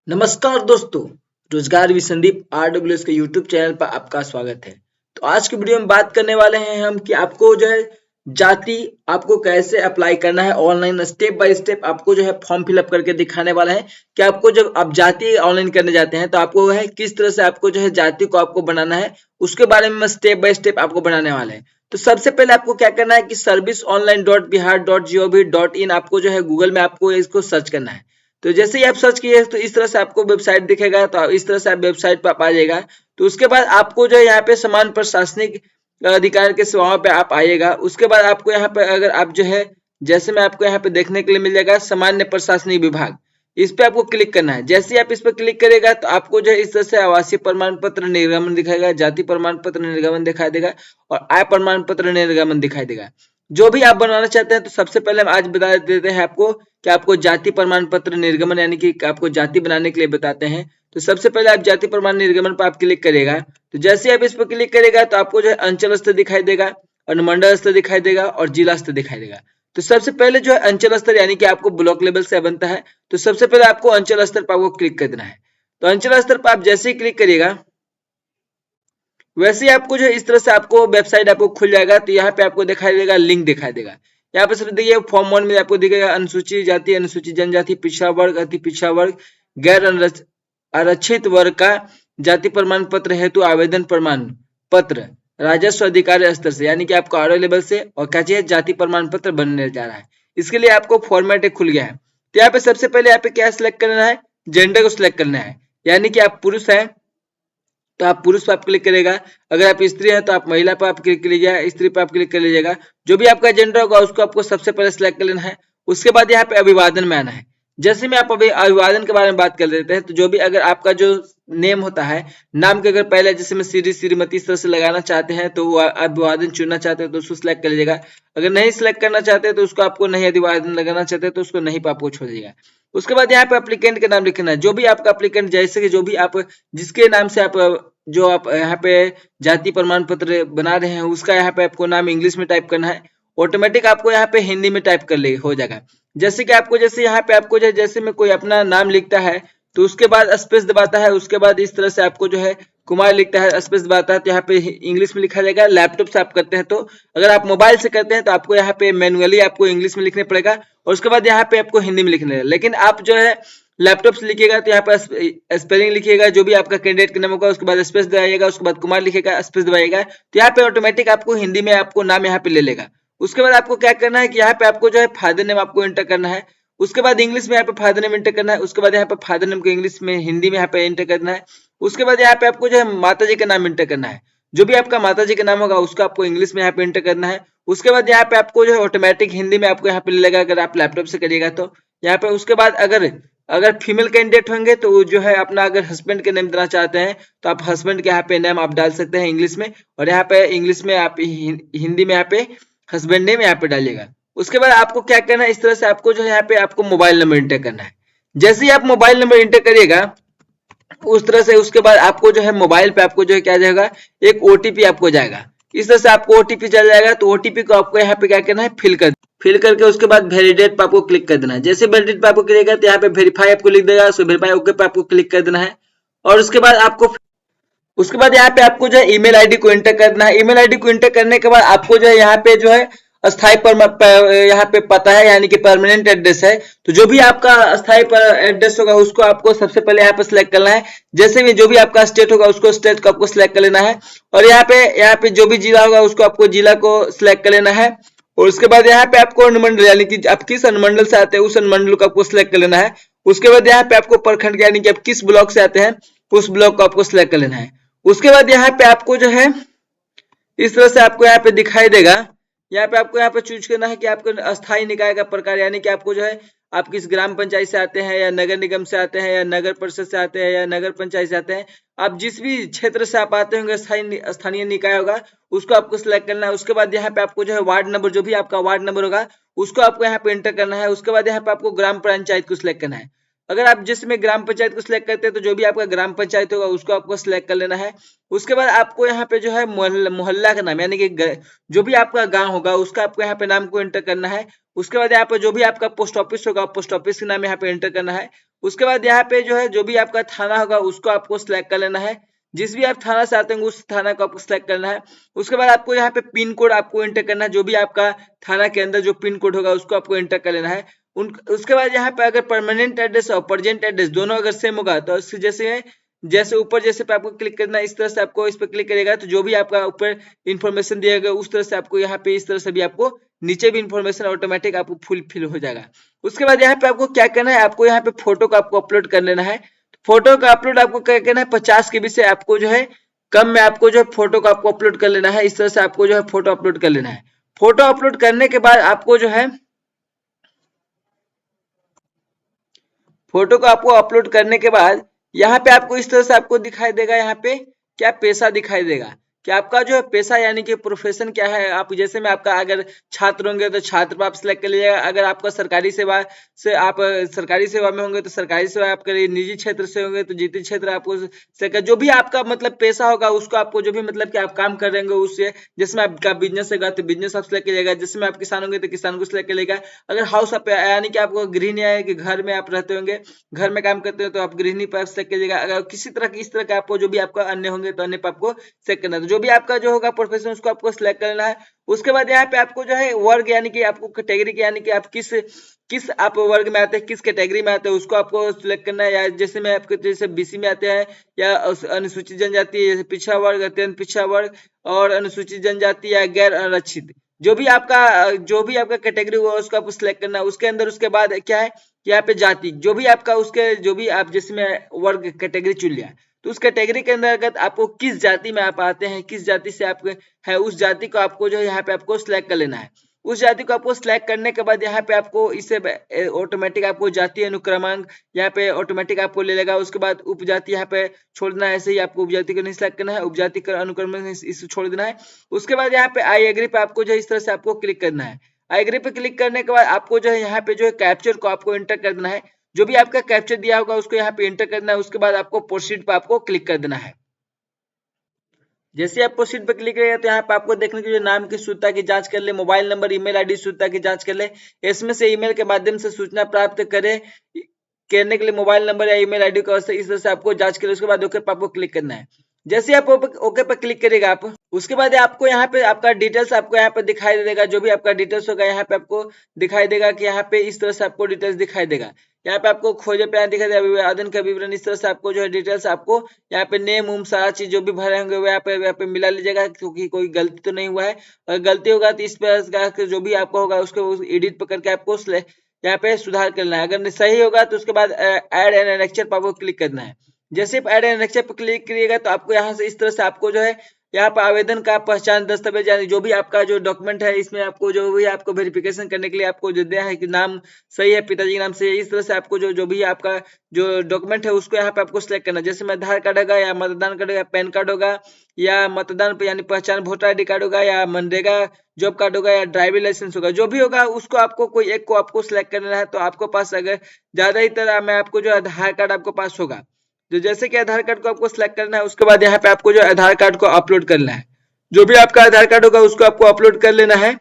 नमस्कार दोस्तों। रोजगार भी संदीप RWS के यूट्यूब चैनल पर आपका स्वागत है। तो आज की वीडियो में बात करने वाले हैं हम कि आपको जो है जाति आपको कैसे अप्लाई करना है। ऑनलाइन स्टेप बाय स्टेप आपको जो है फॉर्म फिलअप करके दिखाने वाला है कि आपको जब आप जाति ऑनलाइन करने जाते हैं तो आपको है किस तरह से आपको जो है जाति को आपको बनाना है, उसके बारे में स्टेप बाय स्टेप आपको बनाने वाले हैं। तो सबसे पहले आपको क्या करना है कि serviceonline.bihar.gov.in आपको जो है गूगल में आपको इसको सर्च करना है। तो जैसे ही आप सर्च किए तो इस तरह से आपको वेबसाइट दिखेगा, तो इस तरह से आप वेबसाइट पर आ जाएगा। तो उसके बाद आपको जो है यहाँ पे समान प्रशासनिक अधिकार के सेवाओं पे आप आइएगा। उसके बाद आपको यहाँ पे अगर आप जो है जैसे में आपको यहाँ पे देखने के लिए मिल जाएगा सामान्य प्रशासनिक विभाग, इस पे आपको क्लिक करना है। जैसे ही आप इस पर क्लिक करेगा तो आपको जो है इस तरह से आवासीय प्रमाण पत्र निर्गमन दिखाएगा, जाति प्रमाण पत्र निर्गमन दिखाई देगा और आय प्रमाण पत्र निर्गमन दिखाई देगा। जो भी आप बनवाना चाहते हैं तो सबसे पहले हम आज बता देते हैं आपको कि आपको जाति प्रमाण पत्र निर्गमन यानी कि आपको जाति बनाने के लिए बताते हैं। तो सबसे पहले आप जाति प्रमाण निर्गमन पर आप क्लिक करेगा। तो जैसे आप इस पर क्लिक करेगा तो आपको जो है अंचल स्तर दिखाई देगा, अनुमंडल स्तर दिखाई देगा और जिला स्तर दिखाई देगा। तो सबसे पहले जो है अंचल स्तर यानी कि आपको ब्लॉक लेवल से बनता है, तो सबसे पहले आपको अंचल स्तर पर आपको क्लिक कर देना है। तो अंचल स्तर पर आप जैसे ही क्लिक करिएगा वैसे ही आपको जो है इस तरह से आपको वेबसाइट आपको खुल जाएगा। तो यहाँ पे आपको दिखाई देगा, लिंक दिखाई देगा। यहाँ पे सब देखिए फॉर्म 1 में आपको दिखेगा अनुसूचित जाति, अनुसूचित जनजाति, पिछड़ा वर्ग, अति पिछड़ा वर्ग, गैर आरक्षित वर्ग का जाति प्रमाण पत्र हेतु आवेदन प्रमाण पत्र राजस्व अधिकारी स्तर से, यानी कि आपको आरओ लेवल से और क्या चाहिए जाति प्रमाण पत्र बनने जा रहा है। इसके लिए आपको फॉर्मेट एक खुल गया है। तो यहाँ पे सबसे पहले यहाँ पे क्या सिलेक्ट करना है, जेंडर को सिलेक्ट करना है, यानी कि आप पुरुष है तो आप पुरुष पर आप क्लिक करेगा। अगर आप स्त्री हैं तो आप महिला पर आप क्लिक कर लीजिएगा, स्त्री पर आप क्लिक कर लीजिएगा। जो भी आपका जेंडर होगा उसको आपको सबसे पहले सिलेक्ट कर लेना है। उसके बाद यहाँ पे अभिवादन में आना है। जैसे में आप अभी अभिवादन के बारे में बात कर लेते हैं, तो जो भी अगर आपका जो नेम होता है, नाम के अगर पहले जैसे में श्री श्रीमती इस तरह से लगाना चाहते हैं तो वो अभिवादन चुनना चाहते हैं तो उसको सिलेक्ट कर लीजिएगा। अगर नहीं सिलेक्ट करना चाहते तो उसको आपको नहीं अभिवादन लगाना चाहते तो उसको नहीं पर आपको छोड़ दीजिएगा। उसके बाद यहाँ पे एप्लीकेंट का नाम लिखना है। जो भी आपका एप्लीकेंट जैसे कि जो भी आप जिसके नाम से आप जो आप यहाँ पे जाति प्रमाण पत्र बना रहे हैं उसका यहाँ पे आपको नाम इंग्लिश में टाइप करना है। ऑटोमेटिक आपको यहाँ पे हिंदी में टाइप कर ले हो जाएगा। जैसे कि आपको जैसे यहाँ पे आपको जैसे में कोई अपना नाम लिखता है तो उसके बाद स्पेस दबाता है, उसके बाद इस तरह से आपको जो है कुमार लिखता है, स्पेस दबाता है तो यहाँ पे इंग्लिश में लिखा जाएगा। लैपटॉप से आप करते हैं तो, अगर आप मोबाइल से करते हैं तो आपको यहाँ पे मैनुअली आपको इंग्लिश में लिखने पड़ेगा और उसके बाद यहाँ पे आपको हिंदी में लिखना है। लेकिन आप जो है लैपटॉप से लिखिएगा तो यहाँ पर स्पेलिंग लिखिएगा, जो भी आपका कैंडिडेट का नाम होगा उसके बाद स्पेस दबाइएगा, उसके बाद कुमार लिखेगा, स्पेस दबाइएगा, तो यहाँ पे ऑटोमेटिक आपको हिंदी में आपको नाम यहाँ पे ले लेगा। उसके बाद आपको क्या करना है कि यहाँ पे आपको जो है फादर नेम आपको एंटर करना है। उसके बाद इंग्लिश में यहाँ पे फादर नेम एंटर करना है। उसके बाद यहाँ पे फादर नेम को इंग्लिश में हिंदी में यहाँ पे एंटर करना है। उसके बाद यहाँ पे आपको जो है माता जी का नाम एंटर करना है। जो भी आपका माता जी का नाम होगा उसको आपको इंग्लिश में यहाँ पे एंटर करना है। उसके बाद यहाँ पे आपको जो है ऑटोमेटिक हिंदी में आपको यहाँ पे ले लेगा अगर आप लैपटॉप से करिएगा तो। यहाँ पे उसके बाद अगर अगर फीमेल कैंडिडेट होंगे तो जो है अपना अगर हस्बैंड के नेम देना चाहते हैं तो आप हस्बैंड के यहाँ पे नेम आप डाल सकते हैं इंग्लिश में, और यहाँ पे इंग्लिश में आप हिंदी में यहाँ पे हस्बैंड नेम यहाँ पे डालिएगा। उसके बाद आपको क्या करना है, इस तरह से आपको जो है यहाँ पे आपको मोबाइल नंबर इंटर करना है। जैसे ही आप मोबाइल नंबर इंटर करिएगा उस तरह से उसके बाद आपको जो है मोबाइल पे आपको जो है क्या जाएगा, एक ओटीपी आपको जाएगा। इस तरह से आपको ओटीपी चल जाएगा। तो ओटीपी को आपको यहाँ पे क्या करना है, फिल करके उसके बाद वेलिडेट पे आपको क्लिक कर देना है। जैसे वेलिडेट पे आपको क्लिक करेगा तो यहाँ पे वेरीफाई आपको लिख देगा, सो वेरीफाई ओके पे आपको क्लिक कर देना है। और उसके बाद यहाँ पे आपको जो है ईमेल आईडी को एंटर करना है। ईमेल आईडी को एंटर करने के बाद आपको जो है यहाँ पे जो है अस्थाई यहाँ पे पता है यानी कि परमानेंट एड्रेस है। तो जो भी आपका अस्थाई एड्रेस होगा उसको आपको सबसे पहले यहाँ पे सिलेक्ट करना है। जैसे भी जो भी आपका स्टेट होगा उसको स्टेट को आपको सिलेक्ट कर लेना है। और यहाँ पे जो भी जिला होगा उसको आपको जिला को सिलेक्ट कर लेना है। और उसके बाद यहाँ पे आपको अनुमंडल यानी कि आप किस अनुमंडल से आते हैं उस अनुमंडल को आपको सिलेक्ट कर लेना है। उसके बाद यहाँ पे आपको प्रखंड यानी कि आप किस ब्लॉक से आते हैं उस ब्लॉक को आपको सिलेक्ट कर लेना है। उसके बाद यहाँ पे आपको जो है इस तरह से आपको यहाँ पे दिखाई देगा। यहाँ पे आपको यहाँ पे चूज करना है कि आपको अस्थाई निकाय का प्रकार, यानी कि आपको जो है आप किस ग्राम पंचायत से आते हैं या नगर निगम से आते हैं या नगर परिषद से आते हैं या नगर पंचायत से आते हैं। आप जिस भी क्षेत्र से आप आते होंगे स्थानीय निकाय होगा उसको आपको सिलेक्ट करना है। उसके बाद यहाँ पे आपको जो है वार्ड नंबर, जो भी आपका वार्ड नंबर होगा उसको आपको यहाँ पे एंटर करना है। उसके बाद यहाँ पे आपको ग्राम पंचायत को सिलेक्ट करना है। अगर आप जिसमें ग्राम पंचायत को सिलेक्ट करते हैं तो जो भी आपका ग्राम पंचायत होगा उसको आपको सिलेक्ट कर लेना है। उसके बाद आपको यहाँ पे जो है मोहल्ला का नाम यानी कि जो भी आपका गांव होगा उसका आपको यहाँ पे नाम को एंटर करना है। उसके बाद यहाँ पे जो भी आपका पोस्ट ऑफिस होगा पोस्ट ऑफिस का नाम यहाँ पे एंटर करना है। उसके बाद यहाँ पे जो है जो भी आपका थाना होगा उसको आपको सिलेक्ट कर लेना है। जिस भी आप थाना से आते हैं उस थाना को आपको सिलेक्ट करना है। उसके बाद आपको यहाँ पे पिन कोड आपको एंटर करना है। जो भी आपका थाना के अंदर जो पिन कोड होगा उसको आपको एंटर कर लेना है। उसके बाद यहाँ पे अगर परमानेंट एड्रेस और प्रेजेंट एड्रेस दोनों अगर सेम होगा तो जैसे जैसे ऊपर जैसे पे आपको क्लिक करना है इस तरह से आपको इस पर क्लिक करेगा तो जो भी आपका ऊपर इन्फॉर्मेशन दिया गया उस तरह से आपको यहाँ पे इस तरह से भी आपको नीचे भी इन्फॉर्मेशन ऑटोमेटिक आपको फुल फिल हो जाएगा। उसके बाद यहाँ पे आपको क्या करना है, आपको यहाँ पे फोटो को आपको अपलोड कर लेना है। फोटो का अपलोड आपको क्या करना है, 50 के बी से आपको जो है कम में आपको जो है फोटो को आपको अपलोड कर लेना है। इस तरह से आपको जो है फोटो अपलोड कर लेना है। फोटो अपलोड करने के बाद आपको जो है फोटो को आपको अपलोड करने के बाद यहाँ पे आपको इस तरह से आपको दिखाई देगा, यहाँ पे क्या पेशा दिखाई देगा कि आपका जो है पेशा यानी कि प्रोफेशन क्या है। आप जैसे में आपका अगर छात्र होंगे तो छात्र पर आप सिलेक्ट कर लीजिएगा। अगर आपका सरकारी सेवा से आप सरकारी सेवा में होंगे तो सरकारी सेवा आप करिए, निजी क्षेत्र से होंगे तो निजी क्षेत्र आपको से जो भी आपका मतलब पेशा होगा उसको आपको जो भी मतलब कि आप काम कर रहे होंगे उससे, जिसमें आपका बिजनेस होगा तो बिजनेस आप सिलेक्ट करिएगा, जिसमें आप किसान होंगे तो किसान को सिलेक्ट करिएगा। अगर हाउस आप यानी कि आपको गृहिणी है कि घर में आप रहते होंगे, घर में काम करते हो तो आप गृहिणी पर सेलेक्ट कीजिएगा। अगर किसी तरह की इस तरह का आपको जो भी आपका अन्य होंगे तो अन्य पर आपको सेलेक्ट करना है। तो जो भी आपका जो होगा प्रोफेशन उसको आपको सिलेक्ट करना है। उसके बाद यहाँ पे आपको जो है वर्ग यानी कि आपको कैटेगरी यानी कि आप किस किस आप वर्ग में आते हैं, किस कैटेगरी में आते हैं उसको आपको सिलेक्ट करना है। या जैसे में आपके जैसे बीसी में आते हैं या अनुसूचित जनजाति, जैसे पिछड़ा वर्ग, अत्यंत पिछड़ा वर्ग और अनुसूचित जनजाति या गैर आरक्षित, जो भी आपका कैटेगरी हुआ उसको आपको सिलेक्ट करना है। उसके अंदर उसके बाद क्या है कि यहाँ पे जाति जो भी आपका उसके जो भी आप जिसमें वर्ग कैटेगरी चुन लिया तो उस कैटेगरी के अंतर्गत आपको किस जाति में आप आते हैं, किस जाति से आप है, उस जाति को आपको जो है यहाँ पे आपको सिलेक्ट कर लेना है। उस जाति को आपको सिलेक्ट करने के बाद यहाँ पे आपको इससे ऑटोमेटिक आपको जाति अनुक्रमांक यहाँ पे ऑटोमेटिक आपको ले लेगा। उसके बाद उपजाति यहाँ पे छोड़ देना है, ऐसे ही आपको उपजाति को नहीं सिलेक्ट करना है, उपजाति का अनुक्रम इसे छोड़ देना है। उसके बाद यहाँ पे आई एग्री पे आपको जो इस तरह से आपको क्लिक करना है। आई एग्री पे क्लिक करने के बाद आपको जो है यहाँ पे जो है कैप्चर को आपको एंटर कर देना है। जो भी आपका कैप्चर दिया होगा उसको यहाँ पे एंटर करना है। उसके बाद आपको प्रोसीड पे आपको क्लिक कर देना है। जैसे आप प्रोसीड पे क्लिक करेंगे तो यहाँ पे आपको देखने के लिए नाम की शुद्धता की जांच कर ले, मोबाइल नंबर, ईमेल आईडी शुद्धता की जांच कर ले, इसमें से ईमेल के माध्यम से सूचना प्राप्त करे करने के लिए मोबाइल नंबर या ईमेल आईडी को इस तरह से आपको जांच करें। उसके बाद ओके पे आपको क्लिक करना है। जैसे आप ओके पे क्लिक करेगा आप, उसके बाद आपको यहाँ पे आपका डिटेल्स आपको यहाँ पे दिखाई देगा। जो भी आपका डिटेल्स होगा यहाँ पे आपको दिखाई देगा कि यहाँ पे इस तरह से आपको डिटेल्स दिखाई देगा। यहाँ पे आपको खोजे पे दिखाई देगा आवेदन का विवरण, इस तरह से आपको जो है डिटेल्स आपको यहाँ पे नेम उम सारा चीज जो भी भरे होंगे वो यहाँ पे मिला लीजिएगा, क्योंकि कोई गलती तो नहीं हुआ है। अगर गलती होगा तो इस पर जो भी आपको होगा उसको एडिट पर करके आपको यहाँ पे सुधार करना है। अगर सही होगा तो उसके बाद ऐड एन एनेक्चर पर आपको क्लिक करना है। जैसे आप ऐड एन एनेक्चर पर क्लिक करिएगा तो आपको यहाँ से इस तरह से आपको जो है यहाँ पर आवेदन का पहचान दस्तावेज यानी जो भी आपका जो डॉक्यूमेंट है इसमें आपको जो भी आपको वेरिफिकेशन करने के लिए आपको जो दिया है कि नाम सही है, पिताजी के नाम से, इस तरह से आपको जो भी आपका जो डॉक्यूमेंट है उसको यहाँ पे आपको सिलेक्ट करना है। जैसे में आधार कार्ड होगा या मतदान कार्ड होगा, पैन कार्ड होगा या मतदान पे यानी पहचान वोटर आईडी कार्ड होगा या मनरेगा जॉब कार्ड होगा या ड्राइविंग लाइसेंस होगा, जो भी होगा उसको आपको कोई एक को आपको सिलेक्ट करना है। तो आपको पास अगर ज्यादा ही तरह में आपको जो आधार कार्ड आपको पास होगा जो जैसे कि आधार कार्ड को आपको सिलेक्ट करना है। उसके बाद यहाँ पे आपको जो आधार कार्ड को अपलोड करना है। जो भी आपका आधार कार्ड होगा उसको आपको अपलोड कर लेना है।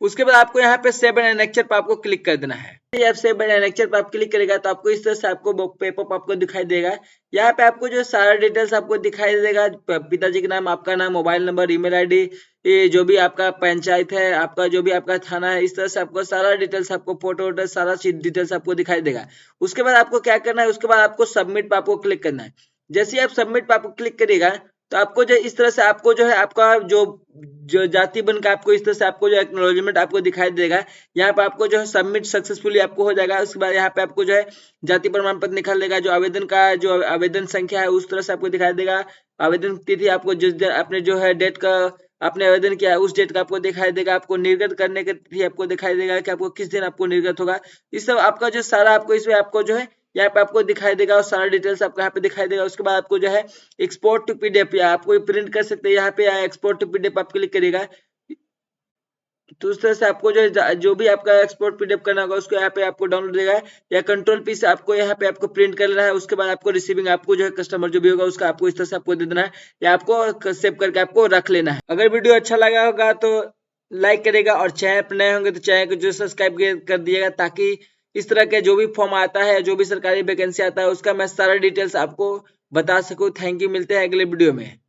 उसके बाद आपको यहाँ पे सेव एंड एनेक्चर पर आपको क्लिक कर देना है। आप सेव एंड एनेक्चर पर आप क्लिक करेगा तो आपको इस तरह से आपको पेपअप आपको दिखाई देगा। यहाँ पे आपको जो सारा डिटेल्स आपको दिखाई देगा, पिताजी का नाम, आपका नाम, मोबाइल नंबर, ईमेल आईडी, ये जो भी आपका पंचायत है, आपका जो भी आपका थाना है, इस तरह से आपको सारा डिटेल्स, आपको फोटो वोटो सारा चीज डिटेल्स आपको दिखाई देगा। उसके बाद आपको क्या करना है, उसके बाद आपको सबमिट पर आपको क्लिक करना है। जैसे ही आप सबमिट पर आपको क्लिक करिएगा तो आपको जो इस तरह से आपको जो है आपका जो जाति बन का आपको इस तरह से आपको जो एक्नॉलेजमेंट आपको दिखाई देगा। यहाँ पे आपको जो है सबमिट सक्सेसफुली आपको हो जाएगा। उसके बाद यहाँ पे आपको जो है जाति प्रमाण पत्र निकाल देगा। जो आवेदन का जो आवेदन संख्या है उस तरह से आपको दिखाई देगा। आवेदन तिथि आपको जिस आपने जो है डेट का आपने आवेदन किया उस डेट का आपको दिखाई देगा। आपको निर्गत करने की तिथि आपको दिखाई देगा कि आपको किस दिन आपको निर्गत होगा। इस सब आपका जो सारा आपको इसमें आपको जो है यहाँ पे आपको दिखाई देगा और सारा डिटेल्स आपको यहाँ पे दिखाई देगा। उसके बाद आपको जो है एक्सपोर्ट टू पीडीएफ या आपको प्रिंट कर सकते हैं यहाँ पे, एक्सपोर्ट टू पीडीएफ आप क्लिक करिएगा तो उस तरह से आपको जो भी आपका एक्सपोर्ट पीडीएफ करना होगा उसको यहाँ पे आपको डाउनलोड देगा या कंट्रोल पी से आपको यहाँ पे आपको प्रिंट कर लेना है। उसके बाद आपको रिसीविंग आपको जो है कस्टमर जो भी होगा उसका आपको इस तरह से आपको दे देना है या आपको सेव करके आपको रख लेना है। अगर वीडियो अच्छा लगा होगा तो लाइक करेगा और चैनल पर नए होंगे तो चैनल को जो सब्सक्राइब कर दिएगा ताकि इस तरह के जो भी फॉर्म आता है, जो भी सरकारी वैकेंसी आता है, उसका मैं सारा डिटेल्स आपको बता सकूं। थैंक यू, मिलते हैं अगले वीडियो में।